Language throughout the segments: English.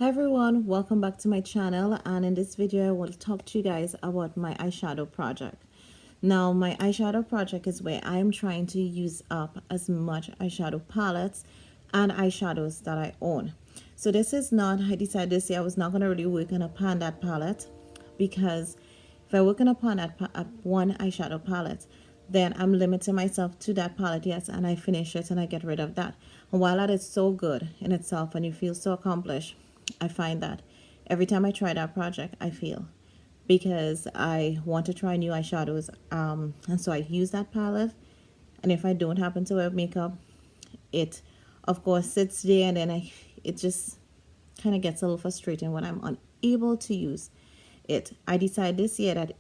Hi everyone, welcome back to my channel, and in this video I will talk to you guys about my eyeshadow project. Now my eyeshadow project is where I am trying to use up as much eyeshadow palettes and eyeshadows that I own. So this is not, I decided this year I was not going to really work on a that palette, because if I work on one eyeshadow palette, then I'm limiting myself to that palette, yes, and I finish it and I get rid of that. And while that is so good in itself and you feel so accomplished, I find that every time I try that project, I feel, because I want to try new eyeshadows, and so I use that palette. And if I don't happen to wear makeup, it, of course, sits there, and then it just kind of gets a little frustrating when I'm unable to use it. I decided this year that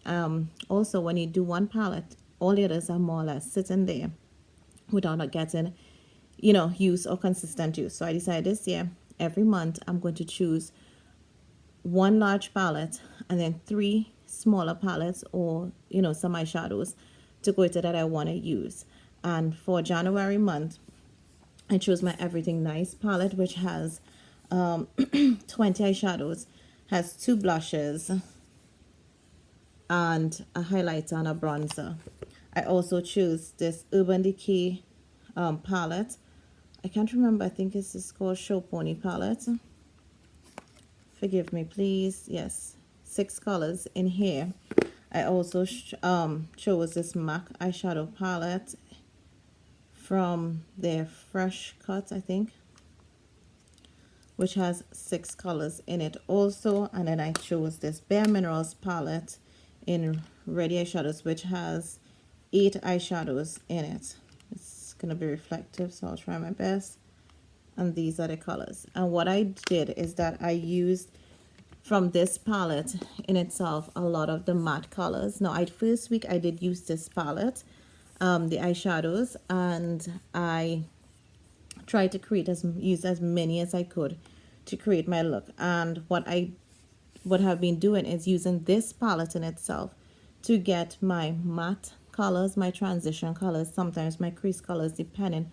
also when you do one palette, all the others are more or less sitting there without not getting, use or consistent use. So I decided this year, every month, I'm going to choose one large palette and then three smaller palettes, or some eyeshadows to go to that I want to use. And for January month, I chose my Everything Nice palette, which has 20 eyeshadows, has 2 blushes and a highlighter and a bronzer. I also choose this Urban Decay palette. I can't remember, I think this is called Show Pony palette. Forgive me, please. Yes, 6 colors in here. I also chose this MAC eyeshadow palette from their Fresh Cut, I think, which has 6 colors in it also. And then I chose this Bare Minerals palette in Ready Eyeshadows, which has 8 eyeshadows in it. It's gonna be reflective, so I'll try my best. And these are the colors. And what I did is that I used from this palette in itself a lot of the matte colors. Now, first week I did use this palette, the eyeshadows, and I tried to use as many as I could to create my look. And what have been doing is using this palette in itself to get my matte colors, my transition colors, sometimes my crease colors, depending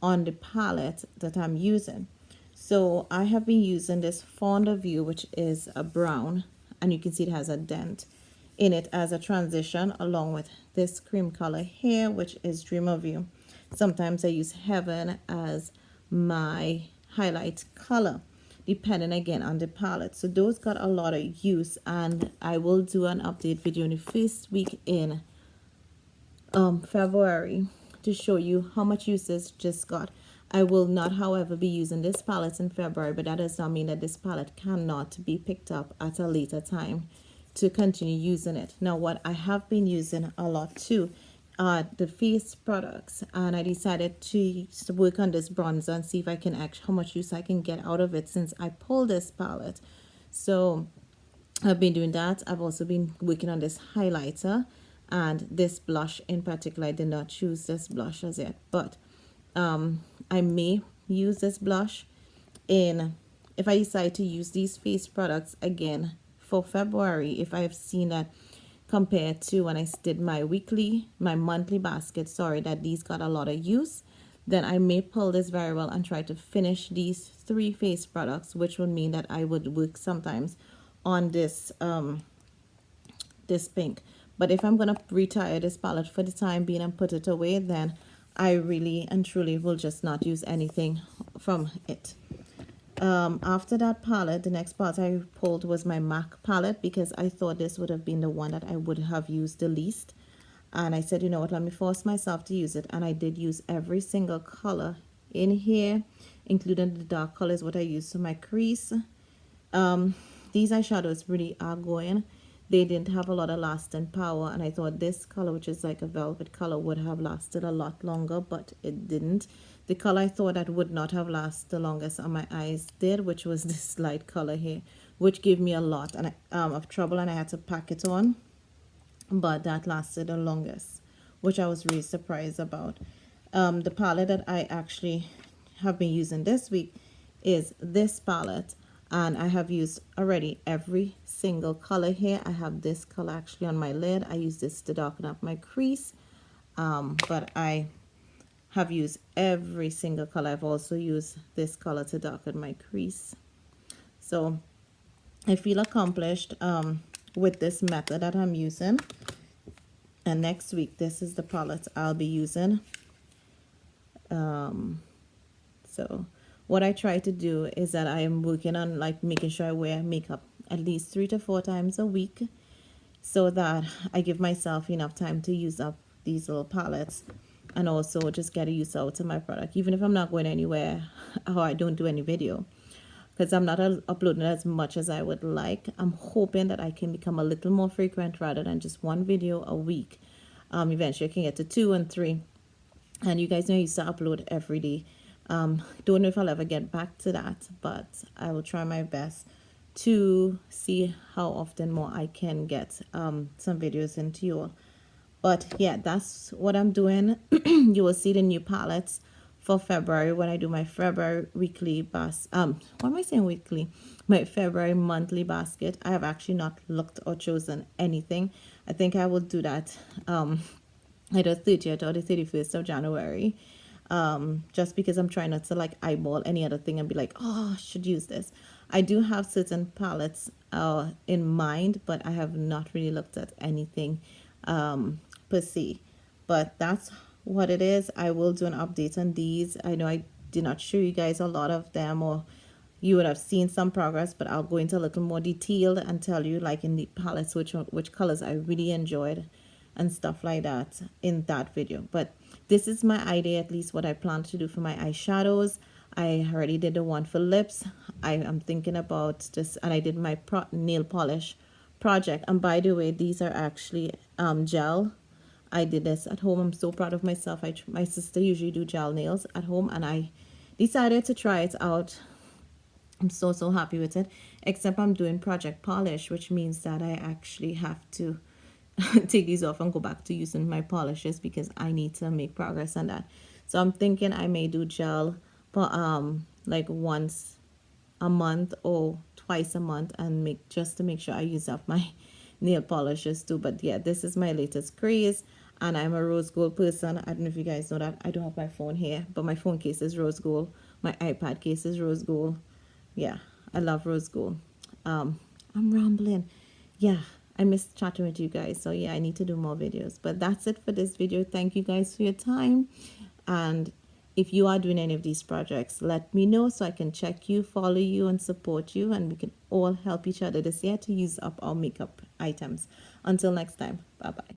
on the palette that I'm using. So I have been using this Fond of You, which is a brown, and you can see it has a dent in it as a transition, along with this cream color here, which is Dream of You. Sometimes I use Heaven as my highlight color, depending again on the palette. So those got a lot of use, and I will do an update video in the first week in February to show you how much use this just got. I will not, however, be using this palette in February, but that does not mean that this palette cannot be picked up at a later time to continue using it. Now, what I have been using a lot too are the face products, and I decided to work on this bronzer and see if I can how much use I can get out of it since I pulled this palette. So I've been doing that. I've also been working on this highlighter and this blush in particular. I did not choose this blush as yet, but I may use this blush if I decide to use these face products again for February. If I have seen that compared to when I did my monthly basket, that these got a lot of use, then I may pull this very well and try to finish these 3 face products, which would mean that I would work sometimes on this this pink. But if I'm gonna retire this palette for the time being and put it away, then I really and truly will just not use anything from it. After that palette, the next palette I pulled was my MAC palette, because I thought this would have been the one that I would have used the least. And I said, you know what, let me force myself to use it. And I did use every single color in here, including the dark colors, what I used for my crease. These eyeshadows really are going. They didn't have a lot of lasting power, and I thought this color, which is like a velvet color, would have lasted a lot longer, but it didn't. The color I thought that would not have lasted the longest on my eyes did, which was this light color here, which gave me a lot of trouble, and I had to pack it on, but that lasted the longest, which I was really surprised about. The palette that I actually have been using this week is this palette, and I have used already every single color here. I have this color actually on my lid. I use this to darken up my crease, but I have used every single color. I've also used this color to darken my crease. So I feel accomplished with this method that I'm using. And next week, this is the palette I'll be using. So what I try to do is that I am working on like making sure I wear makeup at least 3 to 4 times a week, so that I give myself enough time to use up these little palettes, and also just get a use out of my product, even if I'm not going anywhere or I don't do any video, because I'm not uploading as much as I would like. I'm hoping that I can become a little more frequent rather than just one video a week. Eventually I can get to 2 and 3. And you guys know I used to upload every day. Don't know if I'll ever get back to that, but I will try my best to see how often more I can get some videos into you all. But yeah, that's what I'm doing. You will see the new palettes for February when I do my February weekly what am I saying weekly? My February monthly basket. I have actually not looked or chosen anything. I think I will do that either 30th or the 31st of January. Just because I'm trying not to like eyeball any other thing and be like, oh, I should use this. I do have certain palettes in mind, but I have not really looked at anything per se. But that's what it is. I will do an update on these. I know I did not show you guys a lot of them, or you would have seen some progress, but I'll go into a little more detail and tell you like in the palettes which colors I really enjoyed and stuff like that in that video. But this is my idea, at least what I plan to do for my eyeshadows. I already did the one for lips. I am thinking about this, and I did my nail polish project. And by the way, these are actually gel. I did this at home. I'm so proud of myself. My sister usually do gel nails at home, and I decided to try it out. I'm so happy with it, except I'm doing project polish, which means that I actually have to take these off and go back to using my polishes because I need to make progress on that. So I'm thinking I may do gel, but like once a month or twice a month, and just to make sure I use up my nail polishes too. But yeah, this is my latest craze, and I'm a rose gold person. I don't know if you guys know that. I don't have my phone here, but my phone case is rose gold. My iPad case is rose gold. Yeah, I love rose gold. I'm rambling. Yeah, I miss chatting with you guys. So yeah, I need to do more videos. But that's it for this video. Thank you guys for your time. And if you are doing any of these projects, let me know so I can check you, follow you, and support you. And we can all help each other this year to use up our makeup items. Until next time, bye-bye.